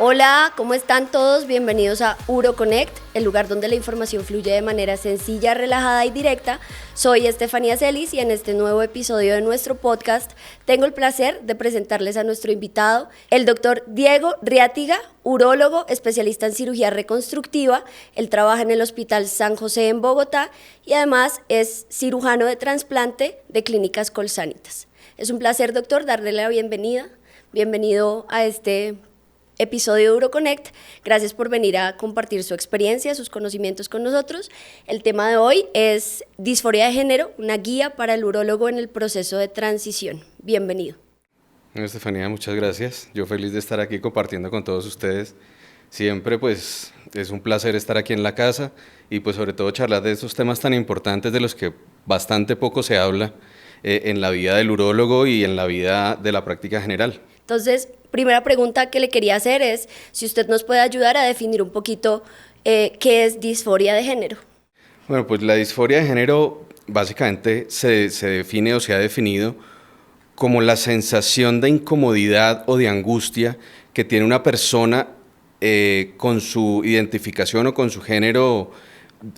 Hola, ¿cómo están todos? Bienvenidos a UroConnect, el lugar donde la información fluye de manera sencilla, relajada y directa. Soy Estefanía Celis y en este nuevo episodio de nuestro podcast tengo el placer de presentarles a nuestro invitado, el doctor Diego Riatiga, urólogo, especialista en cirugía reconstructiva. Él trabaja en el Hospital San José en Bogotá y además es cirujano de trasplante de Clínicas Colsanitas. Es un placer, doctor, darle la bienvenida. Bienvenido a este episodio de UroConnect. Gracias por venir a compartir su experiencia, sus conocimientos con nosotros. El tema de hoy es disforia de género, una guía para el urólogo en el proceso de transición. Bienvenido. Estefanía, muchas gracias. Yo feliz de estar aquí compartiendo con todos ustedes. Siempre pues es un placer estar aquí en la casa y pues sobre todo charlar de estos temas tan importantes de los que bastante poco se habla en la vida del urólogo y en la vida de la práctica general. Entonces, primera pregunta que le quería hacer es si usted nos puede ayudar a definir un poquito qué es disforia de género. Bueno, pues la disforia de género básicamente se define o se ha definido como la sensación de incomodidad o de angustia que tiene una persona con su identificación o con su género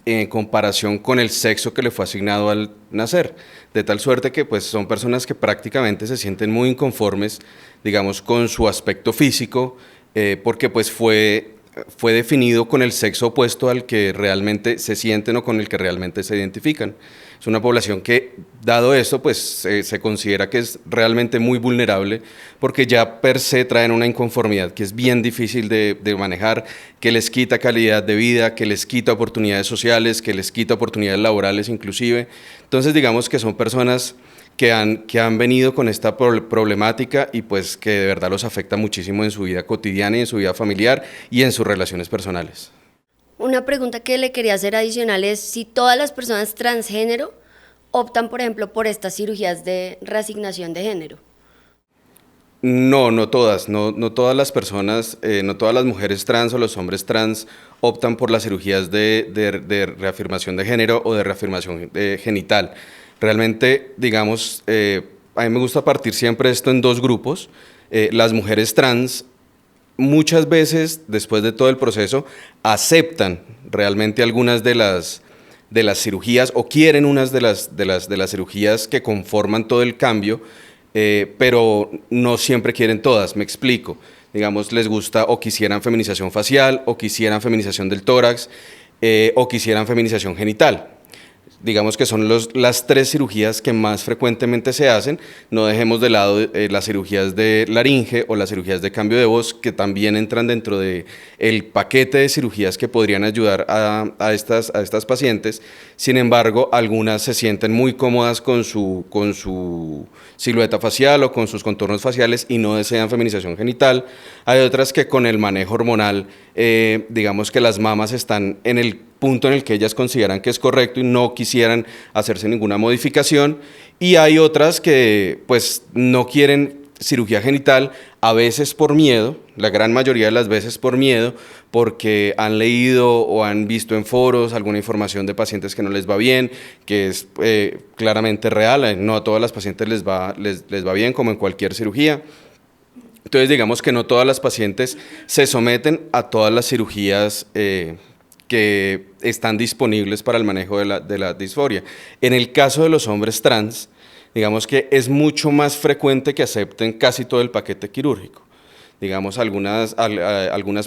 en comparación con el sexo que le fue asignado al nacer, de tal suerte que pues son personas que prácticamente se sienten muy inconformes, digamos, con su aspecto físico, porque pues fue definido con el sexo opuesto al que realmente se sienten o con el que realmente se identifican. Es una población que, dado esto, pues se considera que es realmente muy vulnerable porque ya per se traen una inconformidad que es bien difícil de manejar, que les quita calidad de vida, que les quita oportunidades sociales, que les quita oportunidades laborales inclusive. Entonces digamos que son personas que han venido con esta problemática y pues que de verdad los afecta muchísimo en su vida cotidiana y en su vida familiar y en sus relaciones personales. Una pregunta que le quería hacer adicional es si todas las personas transgénero optan, por ejemplo, por estas cirugías de reasignación de género. No todas, no todas las personas, no todas las mujeres trans o los hombres trans optan por las cirugías de reafirmación de género o de reafirmación genital. Realmente, digamos, a mí me gusta partir siempre esto en dos grupos. Las mujeres trans muchas veces, después de todo el proceso, aceptan realmente algunas de las cirugías o quieren unas de las cirugías que conforman todo el cambio, pero no siempre quieren todas, me explico. Digamos, les gusta o quisieran feminización facial, o quisieran feminización del tórax, o quisieran feminización genital. Digamos que son las tres cirugías que más frecuentemente se hacen. No dejemos de lado las cirugías de laringe o las cirugías de cambio de voz, que también entran dentro del paquete de cirugías que podrían ayudar a estas pacientes. Sin embargo, algunas se sienten muy cómodas con su silueta facial o con sus contornos faciales y no desean feminización genital. Hay otras que con el manejo hormonal, digamos que las mamas están en el punto en el que ellas consideran que es correcto y no quisieran hacerse ninguna modificación, y hay otras que pues no quieren cirugía genital, a veces por miedo, la gran mayoría de las veces por miedo, porque han leído o han visto en foros alguna información de pacientes que no les va bien, que es claramente real, no a todas las pacientes les va bien como en cualquier cirugía. Entonces digamos que no todas las pacientes se someten a todas las cirugías que están disponibles para el manejo de la disforia. En el caso de los hombres trans, digamos que es mucho más frecuente que acepten casi todo el paquete quirúrgico. Digamos, algunas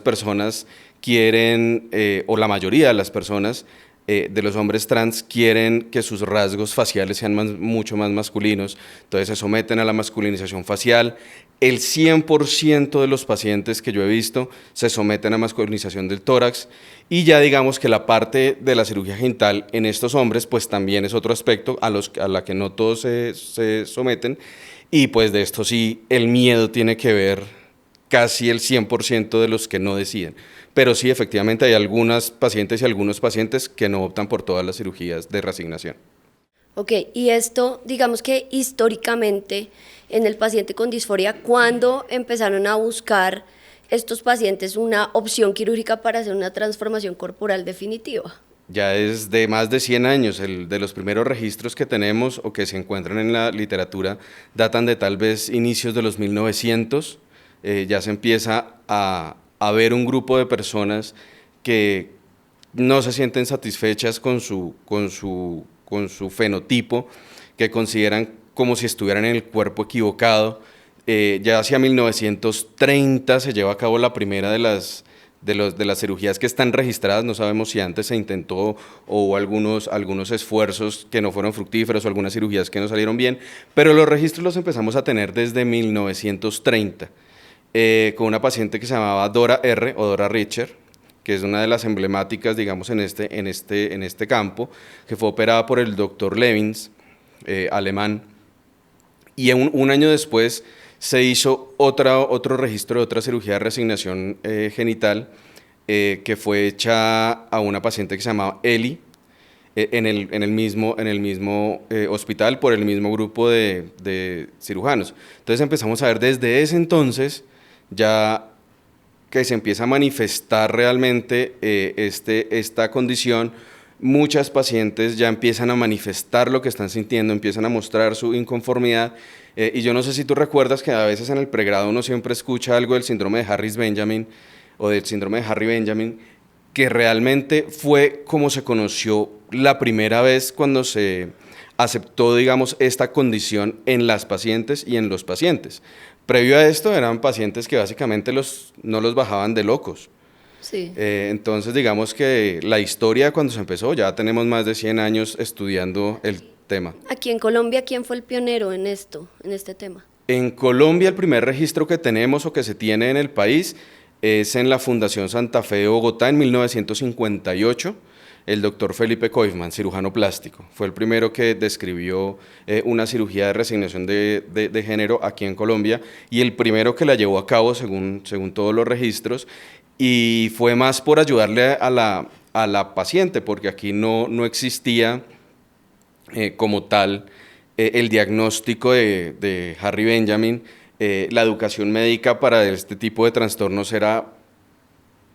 personas quieren, o la mayoría de las personas de los hombres trans quieren que sus rasgos faciales sean mucho más masculinos, entonces se someten a la masculinización facial. El 100% de los pacientes que yo he visto se someten a masculinización del tórax, y ya digamos que la parte de la cirugía genital en estos hombres pues también es otro aspecto a la que no todos se someten, y pues de esto sí el miedo tiene que ver casi el 100% de los que no deciden. Pero sí, efectivamente hay algunas pacientes y algunos pacientes que no optan por todas las cirugías de reasignación. Ok, y esto, digamos que históricamente en el paciente con disforia, ¿cuándo empezaron a buscar estos pacientes una opción quirúrgica para hacer una transformación corporal definitiva? Ya es de más de 100 años, de los primeros registros que tenemos o que se encuentran en la literatura datan de tal vez inicios de los 1900, ya se empieza a a ver un grupo de personas que no se sienten satisfechas con su fenotipo, que consideran como si estuvieran en el cuerpo equivocado. Ya hacia 1930 se lleva a cabo la primera de las cirugías que están registradas. No sabemos si antes se intentó o hubo algunos esfuerzos que no fueron fructíferos o algunas cirugías que no salieron bien, pero los registros los empezamos a tener desde 1930, con una paciente que se llamaba Dora R. o Dora Richter, que es una de las emblemáticas, digamos, en este campo, que fue operada por el doctor Levins, alemán, y un año después se hizo otro registro de otra cirugía de reasignación genital, que fue hecha a una paciente que se llamaba Eli, en el mismo hospital, por el mismo grupo de cirujanos. Entonces empezamos a ver desde ese entonces ya que se empieza a manifestar realmente esta condición. Muchas pacientes ya empiezan a manifestar lo que están sintiendo, empiezan a mostrar su inconformidad, y yo no sé si tú recuerdas que a veces en el pregrado uno siempre escucha algo del síndrome de Harris-Benjamin o del síndrome de Harry-Benjamin, que realmente fue como se conoció la primera vez cuando se aceptó, digamos, esta condición en las pacientes y en los pacientes. Previo a esto eran pacientes que básicamente no los bajaban de locos. Sí. Entonces, digamos que la historia cuando se empezó, ya tenemos más de 100 años estudiando el tema. Aquí en Colombia, ¿quién fue el pionero en este tema? En Colombia, el primer registro que tenemos o que se tiene en el país es en la Fundación Santa Fe de Bogotá en 1958. El doctor Felipe Koifman, cirujano plástico, fue el primero que describió una cirugía de reasignación de género aquí en Colombia, y el primero que la llevó a cabo según todos los registros, y fue más por ayudarle a la paciente, porque aquí no existía como tal el diagnóstico de Harry-Benjamin. La educación médica para este tipo de trastornos era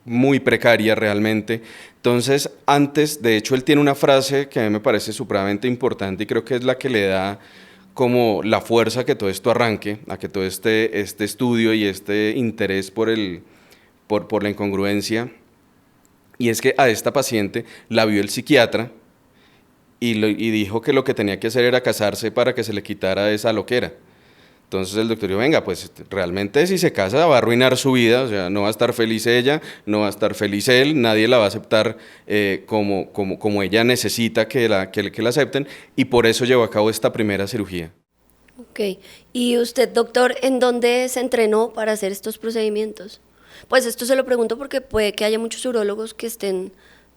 muy precaria realmente. Entonces, de hecho, él tiene una frase que a mí me parece supremamente importante y creo que es la que le da como la fuerza a que todo esto arranque, a que todo este estudio y este interés por la incongruencia, y es que a esta paciente la vio el psiquiatra y dijo que lo que tenía que hacer era casarse para que se le quitara esa loquera. Entonces el doctor dijo, venga, pues realmente si se casa va a arruinar su vida, o sea, no va a estar feliz ella, no va a estar feliz él, nadie la va a aceptar como ella necesita que la acepten, y por eso llevó a cabo esta primera cirugía. Ok, y usted, doctor, ¿en dónde se entrenó para hacer estos procedimientos? Pues esto se lo pregunto porque puede que haya muchos urólogos que estén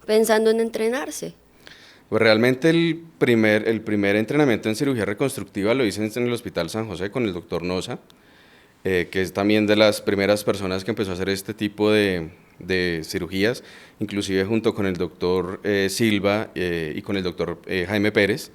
pensando en entrenarse. Pues realmente el primer entrenamiento en cirugía reconstructiva lo hice en el Hospital San José con el doctor Noza, que es también de las primeras personas que empezó a hacer este tipo de cirugías, inclusive junto con el doctor Silva y con el doctor Jaime Pérez.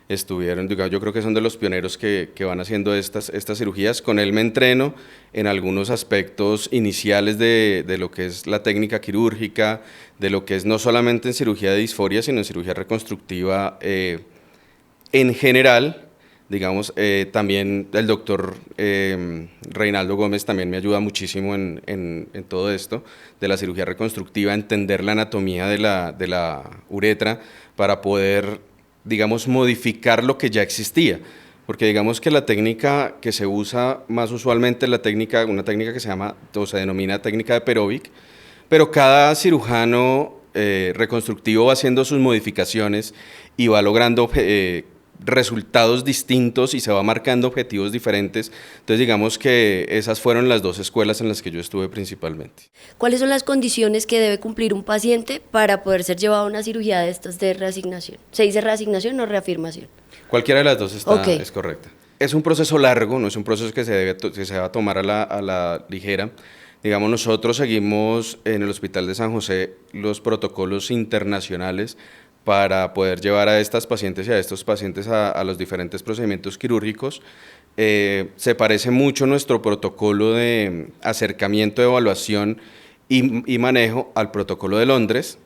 Estuvieron, yo creo que son de los pioneros que van haciendo estas cirugías. Con él me entreno en algunos aspectos iniciales de lo que es la técnica quirúrgica, de lo que es no solamente en cirugía de disforia, sino en cirugía reconstructiva en general. Digamos, también el doctor Reinaldo Gómez también me ayuda muchísimo en todo esto de la cirugía reconstructiva, entender la anatomía de la uretra para poder, digamos, modificar lo que ya existía, porque digamos que la técnica que se usa más usualmente es una técnica que se denomina técnica de Perovic, pero cada cirujano reconstructivo va haciendo sus modificaciones y va logrando resultados distintos y se va marcando objetivos diferentes. Entonces digamos que esas fueron las dos escuelas en las que yo estuve principalmente. ¿Cuáles son las condiciones que debe cumplir un paciente para poder ser llevado a una cirugía de estas de reasignación? ¿Se dice reasignación o reafirmación? Cualquiera de las dos es correcta. Es un proceso largo, no es un proceso que se va a tomar a la ligera. Digamos, nosotros seguimos en el Hospital de San José los protocolos internacionales para poder llevar a estas pacientes y a estos pacientes a los diferentes procedimientos quirúrgicos. Se parece mucho nuestro protocolo de acercamiento, evaluación y manejo al protocolo de Londres,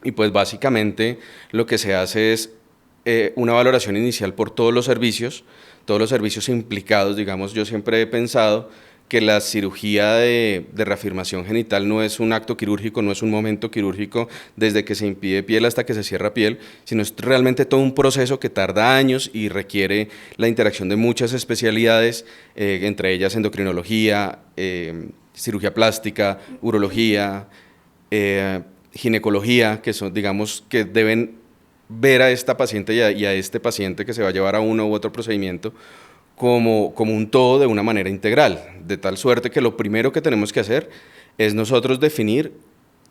y pues básicamente lo que se hace es una valoración inicial por todos los servicios implicados. Digamos, yo siempre he pensado que la cirugía de reafirmación genital no es un acto quirúrgico, no es un momento quirúrgico desde que se impide piel hasta que se cierra piel, sino es realmente todo un proceso que tarda años y requiere la interacción de muchas especialidades, entre ellas endocrinología, cirugía plástica, urología, ginecología, que son, digamos, que deben ver a esta paciente y a este paciente que se va a llevar a uno u otro procedimiento como un todo de una manera integral, de tal suerte que lo primero que tenemos que hacer es nosotros definir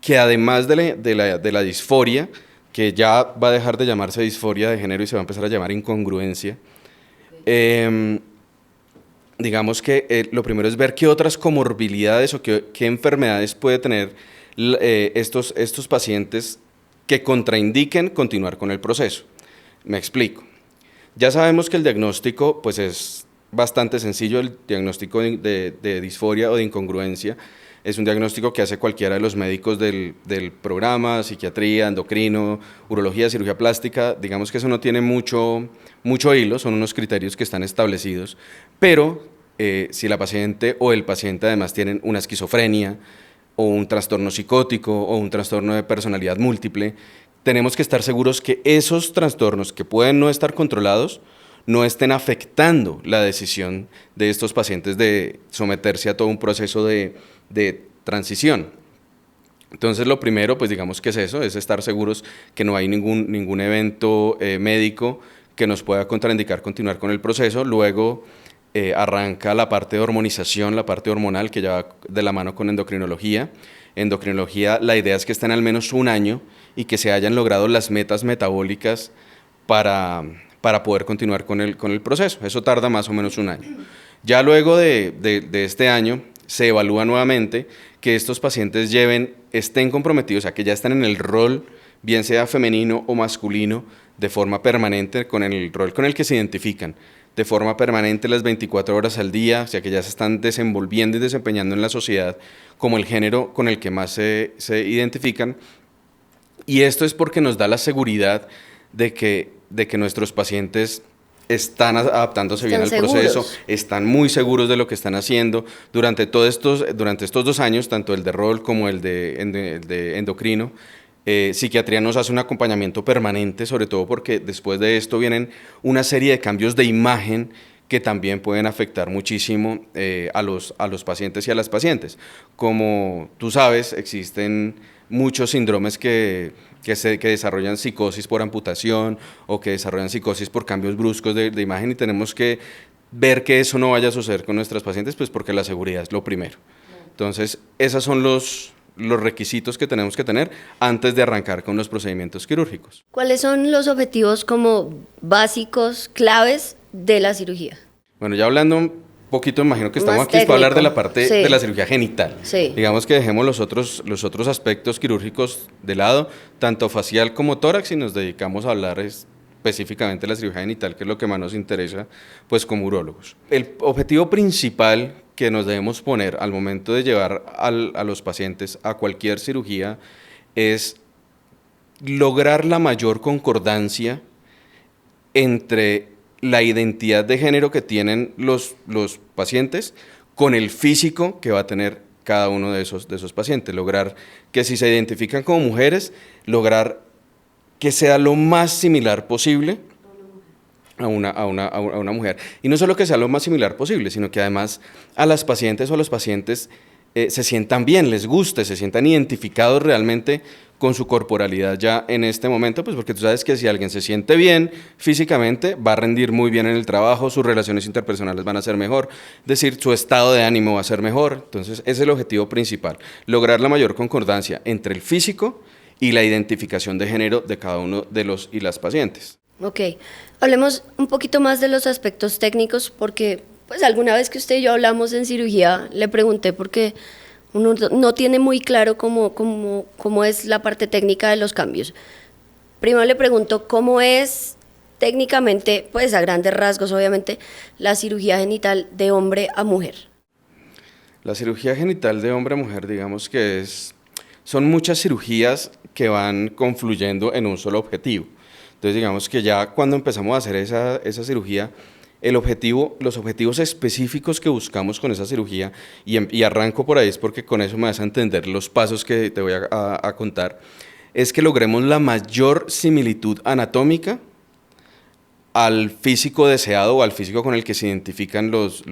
que además de la disforia, que ya va a dejar de llamarse disforia de género y se va a empezar a llamar incongruencia, digamos que lo primero es ver qué otras comorbilidades o qué enfermedades puede tener estos pacientes que contraindiquen continuar con el proceso. Me explico. Ya sabemos que el diagnóstico pues es bastante sencillo, el diagnóstico de disforia o de incongruencia es un diagnóstico que hace cualquiera de los médicos del programa, psiquiatría, endocrino, urología, cirugía plástica. Digamos que eso no tiene mucho hilo, son unos criterios que están establecidos, pero si la paciente o el paciente además tienen una esquizofrenia o un trastorno psicótico o un trastorno de personalidad múltiple, tenemos que estar seguros que esos trastornos que pueden no estar controlados no estén afectando la decisión de estos pacientes de someterse a todo un proceso de transición. Entonces lo primero, pues digamos que es eso, es estar seguros que no hay ningún evento médico que nos pueda contraindicar continuar con el proceso. Luego arranca la parte de hormonización, la parte hormonal, que ya va de la mano con endocrinología. Endocrinología, la idea es que estén al menos un año y que se hayan logrado las metas metabólicas para poder continuar con el proceso. Eso tarda más o menos un año. Ya luego de este año se evalúa nuevamente que estos pacientes estén comprometidos, o sea, que ya están en el rol, bien sea femenino o masculino, de forma permanente, con el rol con el que se identifican, de forma permanente las 24 horas al día, o sea, que ya se están desenvolviendo y desempeñando en la sociedad como el género con el que más se identifican. Y esto es porque nos da la seguridad de que nuestros pacientes están adaptándose bien al proceso, están muy seguros de lo que están haciendo. Durante estos 2 años, tanto el de rol como el de endocrino, psiquiatría nos hace un acompañamiento permanente, sobre todo porque después de esto vienen una serie de cambios de imagen que también pueden afectar muchísimo a los pacientes y a las pacientes. Como tú sabes, existen muchos síndromes que desarrollan psicosis por amputación o que desarrollan psicosis por cambios bruscos de imagen, y tenemos que ver que eso no vaya a suceder con nuestras pacientes, pues porque la seguridad es lo primero. Entonces, esos son los requisitos que tenemos que tener antes de arrancar con los procedimientos quirúrgicos. ¿Cuáles son los objetivos como básicos, claves de la cirugía? Bueno, ya hablando un poquito, imagino que estamos Más aquí técnico. para hablar de la parte Sí. de la cirugía genital. Sí. Digamos que dejemos los otros aspectos quirúrgicos de lado, tanto facial como tórax, y nos dedicamos a hablar específicamente de la cirugía genital, que es lo que más nos interesa, pues como urólogos. El objetivo principal que nos debemos poner al momento de llevar a los pacientes a cualquier cirugía es lograr la mayor concordancia entre la identidad de género que tienen los pacientes con el físico que va a tener cada uno de esos pacientes. Lograr que si se identifican como mujeres, lograr que sea lo más similar posible a una mujer. Y no solo que sea lo más similar posible, sino que además a las pacientes o a los pacientes se sientan bien, les guste, se sientan identificados realmente con su corporalidad ya en este momento, pues porque tú sabes que si alguien se siente bien físicamente, va a rendir muy bien en el trabajo, sus relaciones interpersonales van a ser mejor, es decir, su estado de ánimo va a ser mejor. Entonces, ese es el objetivo principal, lograr la mayor concordancia entre el físico y la identificación de género de cada uno de los y las pacientes. Ok, hablemos un poquito más de los aspectos técnicos, porque pues alguna vez que usted y yo hablamos en cirugía, le pregunté porque uno no tiene muy claro cómo es la parte técnica de los cambios. Primero le pregunto cómo es técnicamente, pues a grandes rasgos obviamente, la cirugía genital de hombre a mujer. La cirugía genital de hombre a mujer, digamos que son muchas cirugías que van confluyendo en un solo objetivo. Entonces digamos que ya cuando empezamos a hacer esa cirugía, Los objetivos específicos que buscamos con esa cirugía, y arranco por ahí, es porque con eso me vas a entender los pasos que te voy a contar, es que logremos la mayor similitud anatómica al físico deseado o al físico con el que se identifican los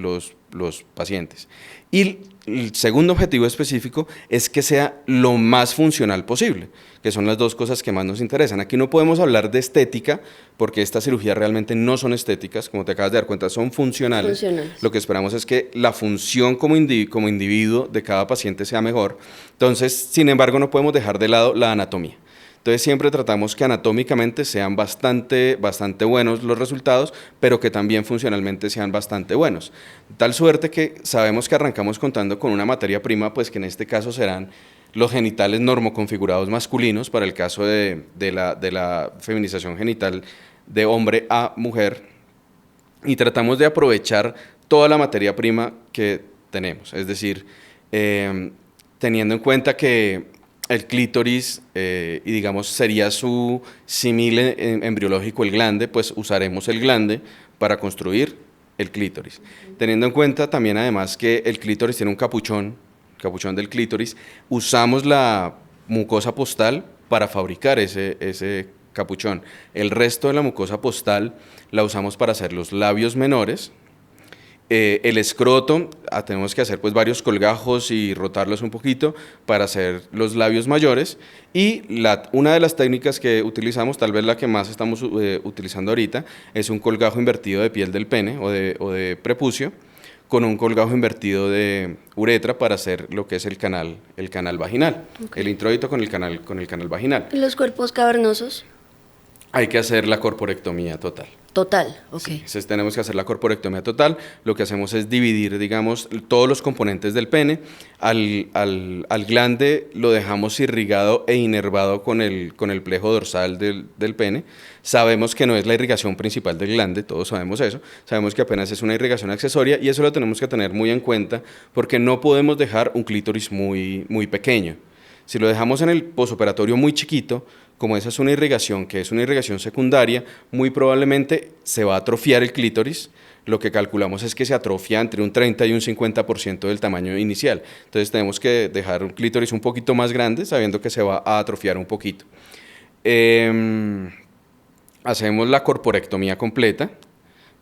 pacientes. Y el segundo objetivo específico es que sea lo más funcional posible, que son las dos cosas que más nos interesan. Aquí no podemos hablar de estética, porque estas cirugías realmente no son estéticas, como te acabas de dar cuenta, son funcionales. Lo que esperamos es que la función como individuo de cada paciente sea mejor. Entonces, sin embargo, no podemos dejar de lado la anatomía. Entonces siempre tratamos que anatómicamente sean bastante buenos los resultados, pero que también funcionalmente sean bastante buenos. Tal suerte que sabemos que arrancamos contando con una materia prima, pues que en este caso serán los genitales normoconfigurados masculinos, para el caso de la feminización genital de hombre a mujer, y tratamos de aprovechar toda la materia prima que tenemos, es decir, teniendo en cuenta que el clítoris, y digamos sería su símil embriológico el glande, pues usaremos el glande para construir el clítoris. Teniendo en cuenta también además que el clítoris tiene un capuchón del clítoris, usamos la mucosa postal para fabricar ese capuchón. El resto de la mucosa postal la usamos para hacer los labios menores. El escroto, tenemos que hacer pues varios colgajos y rotarlos un poquito para hacer los labios mayores, y una de las técnicas que utilizamos, tal vez la que más estamos utilizando ahorita, es un colgajo invertido de piel del pene o de prepucio con un colgajo invertido de uretra para hacer lo que es el canal vaginal, okay. El introito con el canal vaginal. ¿Y los cuerpos cavernosos? Hay que hacer la corporectomía total. Total, ok. Sí, entonces tenemos que hacer la corporectomía total. Lo que hacemos es dividir, digamos, todos los componentes del pene. Al glande lo dejamos irrigado e inervado con el plejo dorsal del pene. Sabemos que no es la irrigación principal del glande, todos sabemos eso. Sabemos que apenas es una irrigación accesoria, y eso lo tenemos que tener muy en cuenta, porque no podemos dejar un clítoris muy pequeño. Si lo dejamos en el posoperatorio muy chiquito, como esa es una irrigación que es una irrigación secundaria, muy probablemente se va a atrofiar el clítoris. Lo que calculamos es que se atrofia entre un 30 y un 50% del tamaño inicial. Entonces tenemos que dejar un clítoris un poquito más grande, sabiendo que se va a atrofiar un poquito. Hacemos la corporectomía completa.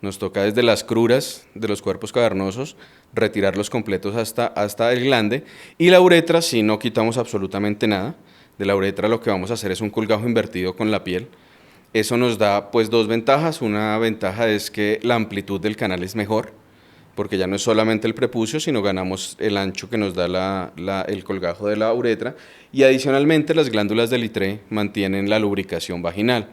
Nos toca desde las cruras de los cuerpos cavernosos retirarlos completos hasta el glande, y la uretra, si no quitamos absolutamente nada. De la uretra lo que vamos a hacer es un colgajo invertido con la piel. Eso nos da pues dos ventajas. Una ventaja es que la amplitud del canal es mejor, porque ya no es solamente el prepucio, sino ganamos el ancho que nos da el colgajo de la uretra, y adicionalmente las glándulas del Littré mantienen la lubricación vaginal.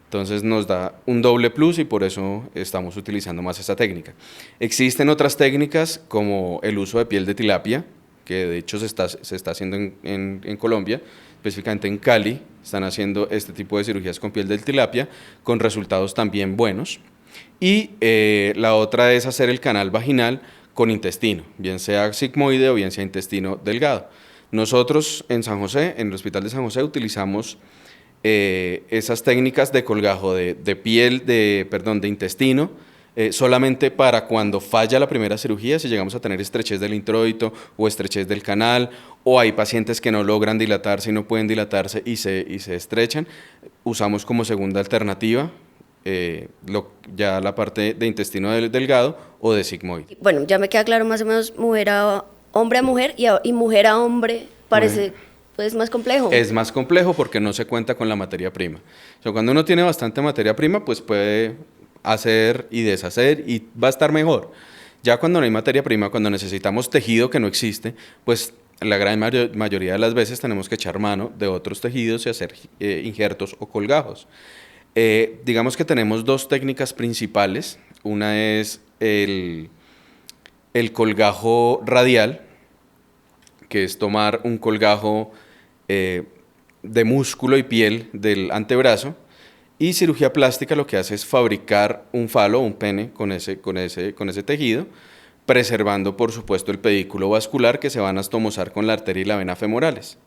Entonces nos da un doble plus, y por eso estamos utilizando más esta técnica. Existen otras técnicas como el uso de piel de tilapia, que de hecho se está haciendo en Colombia, específicamente en Cali, están haciendo este tipo de cirugías con piel de tilapia, con resultados también buenos. Y la otra es hacer el canal vaginal con intestino, bien sea sigmoide o bien sea intestino delgado. Nosotros en San José, en el Hospital de San José, utilizamos esas técnicas de colgajo de intestino, solamente para cuando falla la primera cirugía, si llegamos a tener estrechez del introito o estrechez del canal, o hay pacientes que no logran dilatarse y no pueden dilatarse y se estrechan, usamos como segunda alternativa ya la parte de intestino delgado o de sigmoide. Bueno, ya me queda claro más o menos hombre a mujer y mujer a hombre, parece pues más complejo. Es más complejo porque no se cuenta con la materia prima. O sea, cuando uno tiene bastante materia prima, pues puede hacer y deshacer y va a estar mejor. Ya cuando no hay materia prima, cuando necesitamos tejido que no existe, pues la gran mayoría de las veces tenemos que echar mano de otros tejidos y hacer injertos o colgajos. Digamos que tenemos dos técnicas principales. Una es el colgajo radial, que es tomar un colgajo de músculo y piel del antebrazo, y cirugía plástica lo que hace es fabricar un falo o un pene con ese tejido, preservando por supuesto el pedículo vascular, que se va a anastomosar con la arteria y la vena femorales.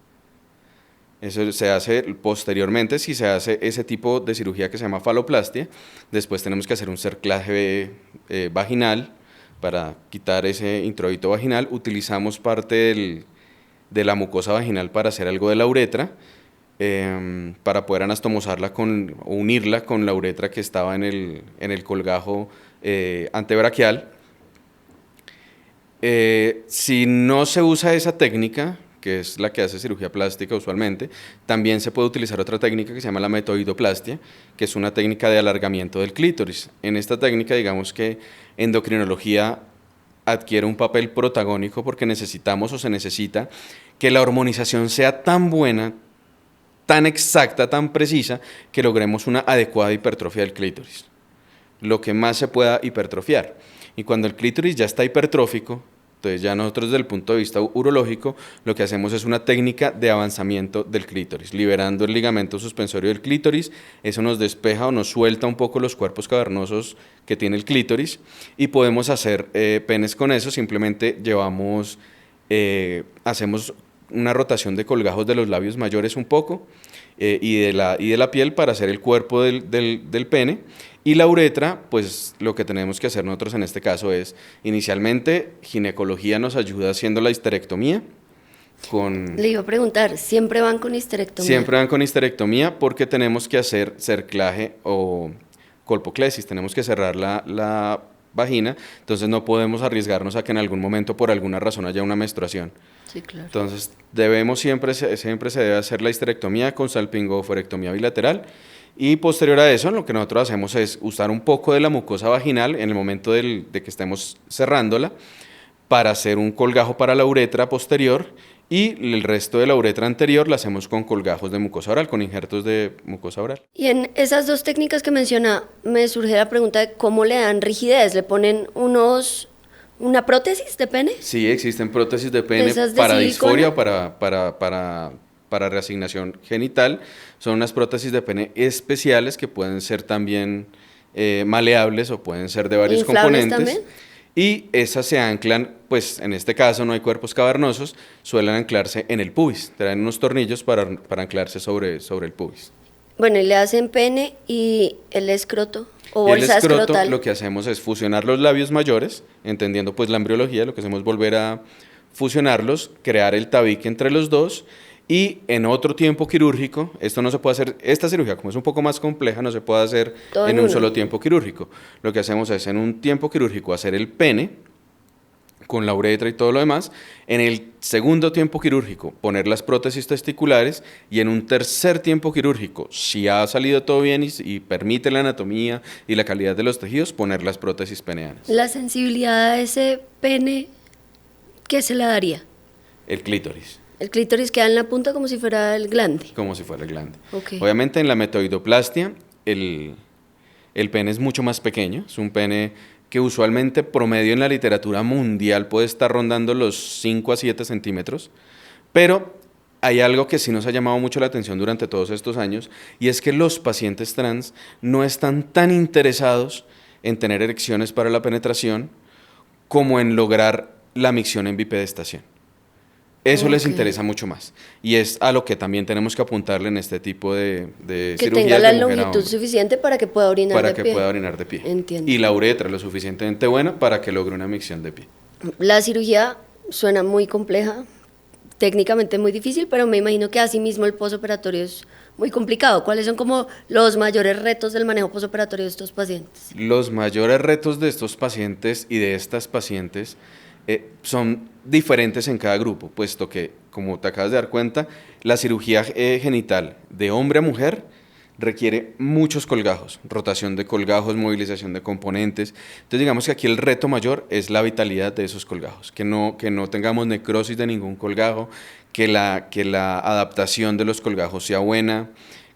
Eso se hace posteriormente si se hace ese tipo de cirugía que se llama faloplastia. Después tenemos que hacer un cerclaje vaginal para quitar ese introito vaginal. Utilizamos parte de la mucosa vaginal para hacer algo de la uretra, para poder anastomosarla o unirla con la uretra que estaba en el colgajo antebraquial. Si no se usa esa técnica, que es la que hace cirugía plástica usualmente, también se puede utilizar otra técnica que se llama la metoidoplastia, que es una técnica de alargamiento del clítoris. En esta técnica, digamos que endocrinología adquiere un papel protagónico porque necesitamos o se necesita que la hormonización sea tan buena, tan exacta, tan precisa, que logremos una adecuada hipertrofia del clítoris, lo que más se pueda hipertrofiar. Y cuando el clítoris ya está hipertrófico, entonces ya nosotros desde el punto de vista urológico lo que hacemos es una técnica de avanzamiento del clítoris, liberando el ligamento suspensorio del clítoris. Eso nos despeja o nos suelta un poco los cuerpos cavernosos que tiene el clítoris y podemos hacer penes con eso. Simplemente hacemos una rotación de colgajos de los labios mayores un poco y de la piel para hacer el cuerpo del pene. Y la uretra, pues lo que tenemos que hacer nosotros en este caso es, inicialmente, ginecología nos ayuda haciendo la histerectomía. Le iba a preguntar, ¿siempre van con histerectomía? Siempre van con histerectomía porque tenemos que hacer cerclaje o colpoclesis, tenemos que cerrar la vagina, entonces no podemos arriesgarnos a que en algún momento por alguna razón haya una menstruación. Sí, claro. Entonces siempre se debe hacer la histerectomía con salpingoforectomía bilateral. Y posterior a eso, lo que nosotros hacemos es usar un poco de la mucosa vaginal en el momento de que estemos cerrándola para hacer un colgajo para la uretra posterior y el resto de la uretra anterior la hacemos con colgajos de mucosa oral, con injertos de mucosa oral. Y en esas dos técnicas que menciona, me surge la pregunta de cómo le dan rigidez. ¿Le ponen una prótesis de pene? Sí, existen prótesis de pene para disforia o para reasignación genital. Son unas prótesis de pene especiales que pueden ser también maleables o pueden ser de varios componentes. ¿También? Y esas se anclan, pues en este caso no hay cuerpos cavernosos, suelen anclarse en el pubis. Traen unos tornillos para anclarse sobre el pubis. Bueno, y le hacen pene y el escroto o bolsa escrotal. El escroto lo que hacemos es fusionar los labios mayores, entendiendo pues la embriología, lo que hacemos es volver a fusionarlos, crear el tabique entre los dos. Y en otro tiempo quirúrgico, esto no se puede hacer, esta cirugía como es un poco más compleja, no se puede hacer en un solo tiempo quirúrgico. Lo que hacemos es en un tiempo quirúrgico hacer el pene con la uretra y todo lo demás. En el segundo tiempo quirúrgico poner las prótesis testiculares y en un tercer tiempo quirúrgico, si ha salido todo bien y permite la anatomía y la calidad de los tejidos, poner las prótesis peneanas. ¿La sensibilidad a ese pene qué se la daría? El clítoris. El clítoris queda en la punta como si fuera el glande. Como si fuera el glande. Okay. Obviamente en la metoidoplastia el pene es mucho más pequeño, es un pene que usualmente promedio en la literatura mundial puede estar rondando los 5 a 7 centímetros, pero hay algo que sí nos ha llamado mucho la atención durante todos estos años y es que los pacientes trans no están tan interesados en tener erecciones para la penetración como en lograr la micción en bipedestación. Eso les interesa mucho más y es a lo que también tenemos que apuntarle en este tipo de cirugías. Que tenga la longitud suficiente para que pueda orinar de pie. Para que pueda orinar de pie. Entiendo. Y la uretra lo suficientemente buena para que logre una micción de pie. La cirugía suena muy compleja, técnicamente muy difícil, pero me imagino que asimismo el posoperatorio es muy complicado. ¿Cuáles son como los mayores retos del manejo posoperatorio de estos pacientes? Los mayores retos de estos pacientes y de estas pacientes son diferentes en cada grupo, puesto que, como te acabas de dar cuenta, la cirugía genital de hombre a mujer requiere muchos colgajos, rotación de colgajos, movilización de componentes. Entonces digamos que aquí el reto mayor es la vitalidad de esos colgajos, que no tengamos necrosis de ningún colgajo, que la adaptación de los colgajos sea buena,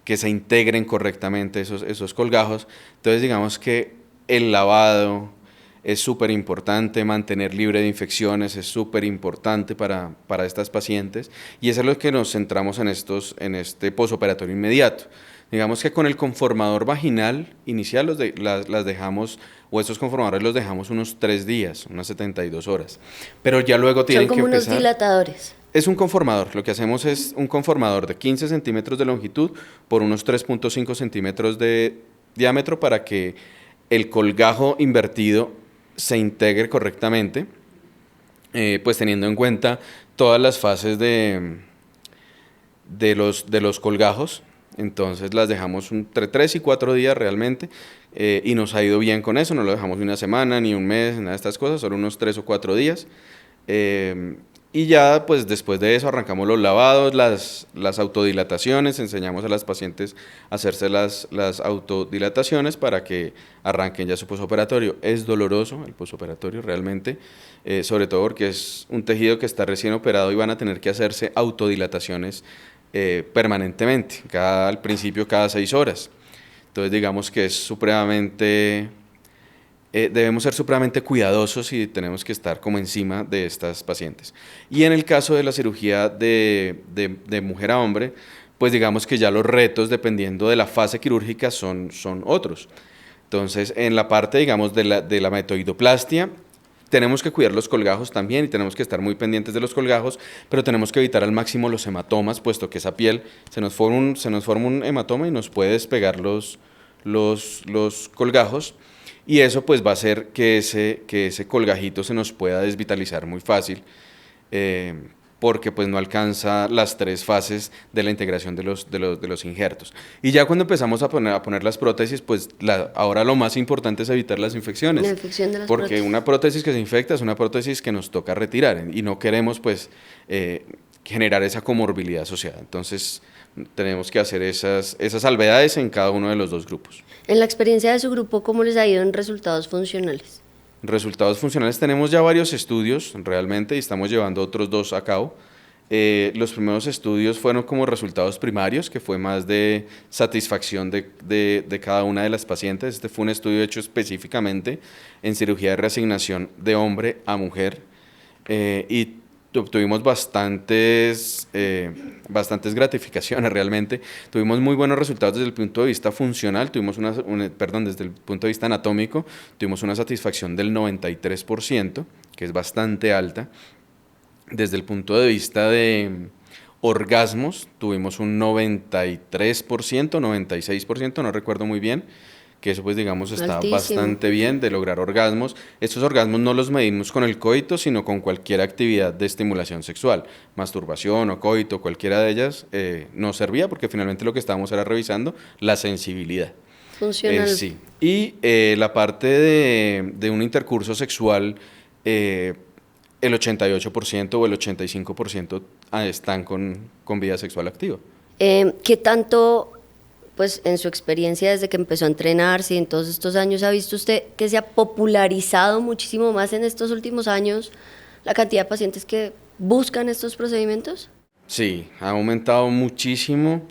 que se integren correctamente esos colgajos. Entonces digamos que el lavado es súper importante, mantener libre de infecciones es súper importante para estas pacientes y eso es lo que nos centramos en este posoperatorio inmediato. Digamos que con el conformador vaginal inicial las dejamos, o estos conformadores los dejamos unos 3 días, unas 72 horas, pero ya luego tienen que empezar. Son como unos dilatadores. Es un conformador. Lo que hacemos es un conformador de 15 centímetros de longitud por unos 3.5 centímetros de diámetro para que el colgajo invertido se integre correctamente, pues teniendo en cuenta todas las fases de los colgajos. Entonces las dejamos entre 3 y 4 días realmente, y nos ha ido bien con eso. No lo dejamos ni una semana, ni un mes, nada de estas cosas, solo unos 3 o 4 días. Y ya pues después de eso arrancamos los lavados, las autodilataciones, enseñamos a las pacientes a hacerse las autodilataciones para que arranquen ya su posoperatorio. Es doloroso el posoperatorio realmente, sobre todo porque es un tejido que está recién operado y van a tener que hacerse autodilataciones permanentemente, al principio cada 6 horas. Entonces digamos que es supremamente... debemos ser supremamente cuidadosos y tenemos que estar como encima de estas pacientes. Y en el caso de la cirugía de mujer a hombre, pues digamos que ya los retos, dependiendo de la fase quirúrgica, son otros. Entonces, en la parte, digamos, de la metoidoplastia, tenemos que cuidar los colgajos también y tenemos que estar muy pendientes de los colgajos, pero tenemos que evitar al máximo los hematomas, puesto que esa piel se nos forma un hematoma y nos puede despegar los colgajos. Y eso pues va a hacer que ese colgajito se nos pueda desvitalizar muy fácil, porque pues no alcanza las 3 fases de la integración de los injertos. Y ya cuando empezamos a poner las prótesis, pues ahora lo más importante es evitar las infecciones. La infección de las porque prótesis. Una prótesis que se infecta es una prótesis que nos toca retirar y no queremos pues generar esa comorbilidad asociada. Entonces tenemos que hacer esas salvedades en cada uno de los 2 grupos. En la experiencia de su grupo, ¿cómo les ha ido en resultados funcionales? Resultados funcionales, tenemos ya varios estudios realmente y estamos llevando otros 2 a cabo. Los primeros estudios fueron como resultados primarios, que fue más de satisfacción de cada una de las pacientes. Este fue un estudio hecho específicamente en cirugía de reasignación de hombre a mujer, y obtuvimos bastantes gratificaciones realmente. Tuvimos muy buenos resultados desde el punto de vista funcional, desde el punto de vista anatómico, tuvimos una satisfacción del 93%, que es bastante alta. Desde el punto de vista de orgasmos, tuvimos un 93%, 96%, no recuerdo muy bien, que eso pues digamos está Altísimo. bastante bien de lograr orgasmos. Estos orgasmos no los medimos con el coito, sino con cualquier actividad de estimulación sexual, masturbación o coito, cualquiera de ellas nos servía porque finalmente lo que estábamos era revisando la sensibilidad. Funcional. Sí. Y la parte de un intercurso sexual, el 88% o el 85% están con vida sexual activa. ¿Qué tanto, pues en su experiencia desde que empezó a entrenarse y en todos estos años, ha visto usted que se ha popularizado muchísimo más en estos últimos años la cantidad de pacientes que buscan estos procedimientos? Sí, ha aumentado muchísimo.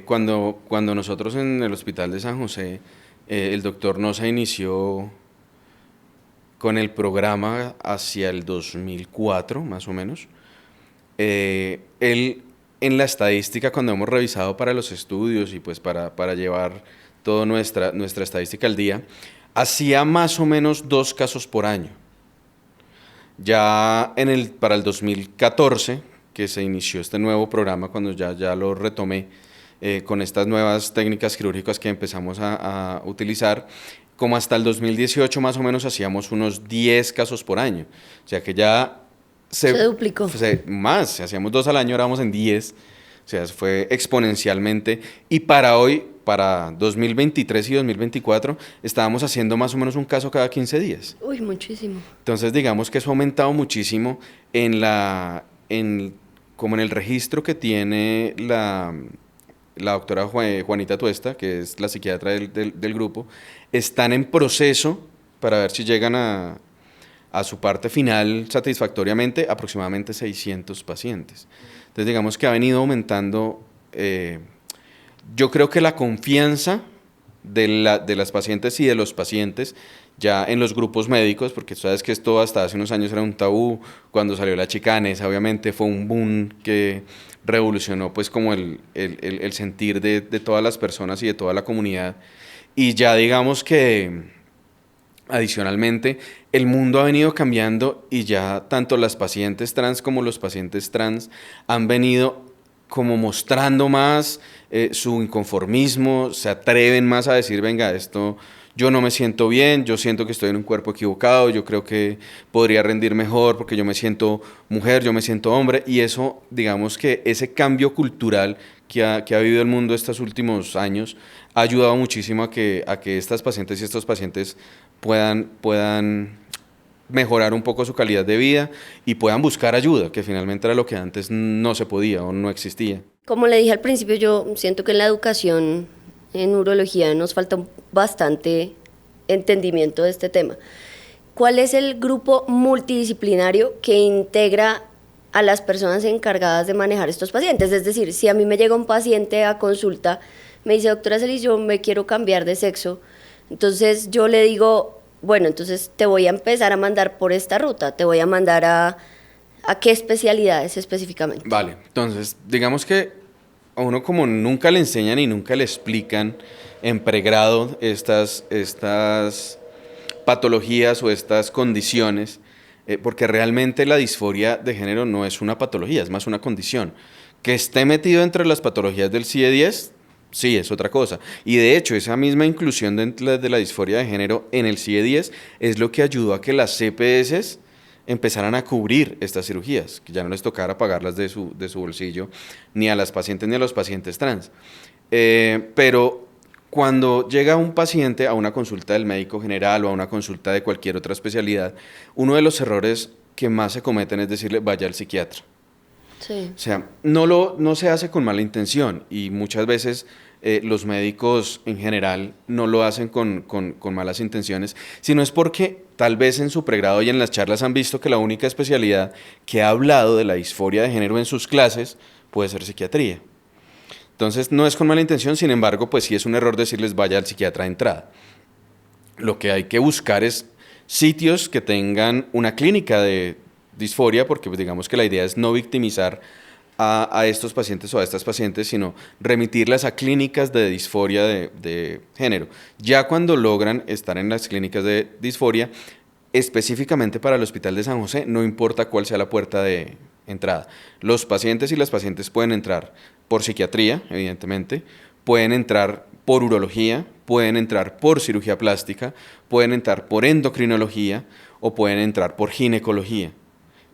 Cuando nosotros en el Hospital de San José, el doctor Nosa inició con el programa hacia el 2004, más o menos, él en la estadística, cuando hemos revisado para los estudios y pues para llevar toda nuestra estadística al día, hacía más o menos 2 casos por año. Ya para el 2014, que se inició este nuevo programa, cuando ya lo retomé, con estas nuevas técnicas quirúrgicas que empezamos a utilizar, como hasta el 2018 más o menos hacíamos unos 10 casos por año. O sea que ya se duplicó. Más, si hacíamos 2 al año, ahora vamos en 10. O sea, fue exponencialmente. Y para hoy, para 2023 y 2024, estábamos haciendo más o menos un caso cada 15 días. Uy, muchísimo. Entonces, digamos que eso ha aumentado muchísimo como en el registro que tiene la doctora Juanita Tuesta, que es la psiquiatra del grupo. Están en proceso para ver si llegan a su parte final satisfactoriamente, aproximadamente 600 pacientes. Entonces, digamos que ha venido aumentando. Yo creo que la confianza de las pacientes y de los pacientes ya en los grupos médicos, porque tú sabes que esto hasta hace unos años era un tabú. Cuando salió la chicanesa, obviamente fue un boom que revolucionó pues como el sentir de todas las personas y de toda la comunidad. Y ya digamos que Adicionalmente, el mundo ha venido cambiando y ya tanto las pacientes trans como los pacientes trans han venido como mostrando más su inconformismo, se atreven más a decir, venga, esto yo no me siento bien, yo siento que estoy en un cuerpo equivocado, yo creo que podría rendir mejor porque yo me siento mujer, yo me siento hombre, y eso, digamos que ese cambio cultural que ha vivido el mundo estos últimos años ha ayudado muchísimo a que estas pacientes y estos pacientes puedan mejorar un poco su calidad de vida y puedan buscar ayuda, que finalmente era lo que antes no se podía o no existía. Como le dije al principio, yo siento que en la educación en urología nos falta bastante entendimiento de este tema. ¿Cuál es el grupo multidisciplinario que integra a las personas encargadas de manejar estos pacientes? Es decir, si a mí me llega un paciente a consulta, me dice, doctora Celis, yo me quiero cambiar de sexo, entonces yo le digo, bueno, entonces te voy a empezar a mandar por esta ruta, te voy a mandar a qué especialidades específicamente. Vale, entonces digamos que a uno como nunca le enseñan y nunca le explican en pregrado estas patologías o estas condiciones, porque realmente la disforia de género no es una patología, es más una condición. Que esté metido entre las patologías del CIE-10, sí, es otra cosa. Y de hecho, esa misma inclusión de la disforia de género en el CIE-10 es lo que ayudó a que las CPS empezaran a cubrir estas cirugías, que ya no les tocara pagarlas de su bolsillo, ni a las pacientes ni a los pacientes trans. Pero cuando llega un paciente a una consulta del médico general o a una consulta de cualquier otra especialidad, uno de los errores que más se cometen es decirle, vaya al psiquiatra. Sí. O sea, no se hace con mala intención y muchas veces los médicos en general no lo hacen con malas intenciones, sino es porque tal vez en su pregrado y en las charlas han visto que la única especialidad que ha hablado de la disforia de género en sus clases puede ser psiquiatría. Entonces no es con mala intención, sin embargo, pues sí es un error decirles vaya al psiquiatra de entrada. Lo que hay que buscar es sitios que tengan una clínica de disforia, porque pues digamos que la idea es no victimizar a estos pacientes o a estas pacientes, sino remitirlas a clínicas de disforia de género. Ya cuando logran estar en las clínicas de disforia, específicamente para el Hospital de San José, no importa cuál sea la puerta de entrada. Los pacientes y las pacientes pueden entrar por psiquiatría, evidentemente, pueden entrar por urología, pueden entrar por cirugía plástica, pueden entrar por endocrinología o pueden entrar por ginecología.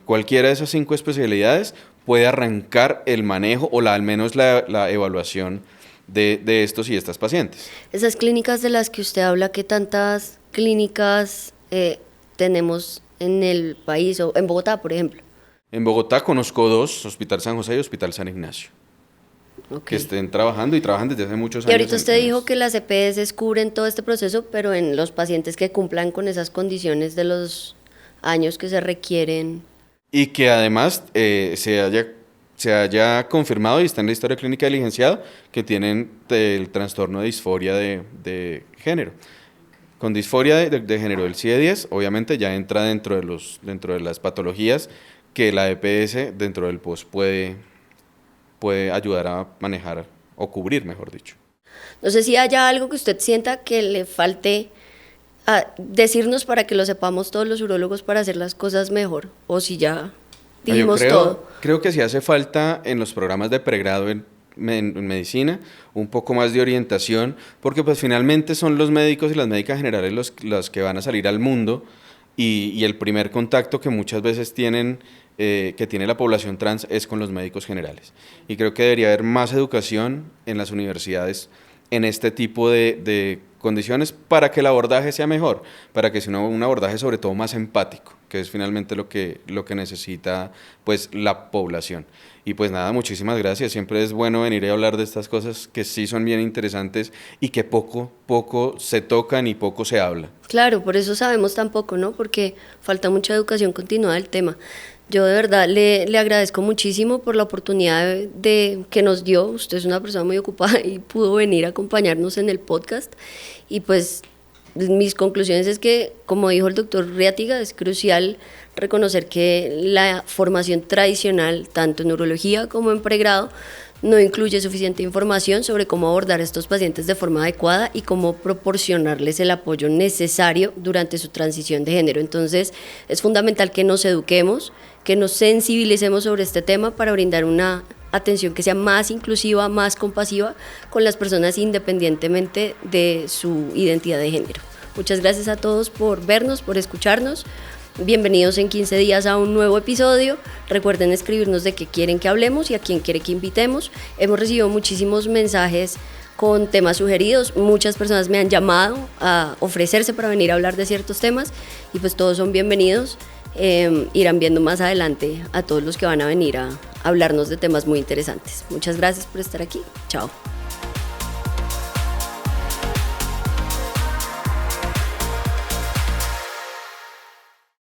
Cualquiera de esas 5 especialidades puede arrancar el manejo o al menos la evaluación de estos y estas pacientes. Esas clínicas de las que usted habla, ¿qué tantas clínicas tenemos en el país o en Bogotá, por ejemplo? En Bogotá conozco 2, Hospital San José y Hospital San Ignacio, que estén trabajando y trabajan desde hace muchos años. Y ahorita usted dijo que las EPS cubren todo este proceso, pero en los pacientes que cumplan con esas condiciones de los años que se requieren. Y que además se haya confirmado y está en la historia clínica del licenciado que tienen el trastorno de disforia de género. Con disforia de género del CIE-10, obviamente ya entra dentro de las patologías que la EPS dentro del POS puede ayudar a manejar o cubrir, mejor dicho. No sé si haya algo que usted sienta que le falte a decirnos para que lo sepamos todos los urólogos para hacer las cosas mejor, o si ya dijimos todo. Creo que sí hace falta en los programas de pregrado en medicina un poco más de orientación, porque pues finalmente son los médicos y las médicas generales los que van a salir al mundo y el primer contacto que muchas veces tiene la población trans es con los médicos generales. Y creo que debería haber más educación en las universidades en este tipo de condiciones para que el abordaje sea mejor, para que sea un abordaje sobre todo más empático, que es finalmente lo que necesita pues la población. Y pues nada, muchísimas gracias, siempre es bueno venir y hablar de estas cosas que sí son bien interesantes y que poco se tocan y poco se habla. Claro, por eso sabemos tan poco, ¿no? Porque falta mucha educación continua del tema. Yo de verdad le agradezco muchísimo por la oportunidad que nos dio. Usted es una persona muy ocupada y pudo venir a acompañarnos en el podcast. Y pues mis conclusiones es que, como dijo el doctor Riatiga, es crucial reconocer que la formación tradicional, tanto en urología como en pregrado, no incluye suficiente información sobre cómo abordar a estos pacientes de forma adecuada y cómo proporcionarles el apoyo necesario durante su transición de género. Entonces, es fundamental que nos eduquemos, que nos sensibilicemos sobre este tema para brindar una atención que sea más inclusiva, más compasiva con las personas independientemente de su identidad de género. Muchas gracias a todos por vernos, por escucharnos. Bienvenidos en 15 días a un nuevo episodio. Recuerden escribirnos de qué quieren que hablemos y a quién quiere que invitemos. Hemos recibido muchísimos mensajes con temas sugeridos. Muchas personas me han llamado a ofrecerse para venir a hablar de ciertos temas y pues todos son bienvenidos. Irán viendo más adelante a todos los que van a venir a hablarnos de temas muy interesantes. Muchas gracias por estar aquí. Chao.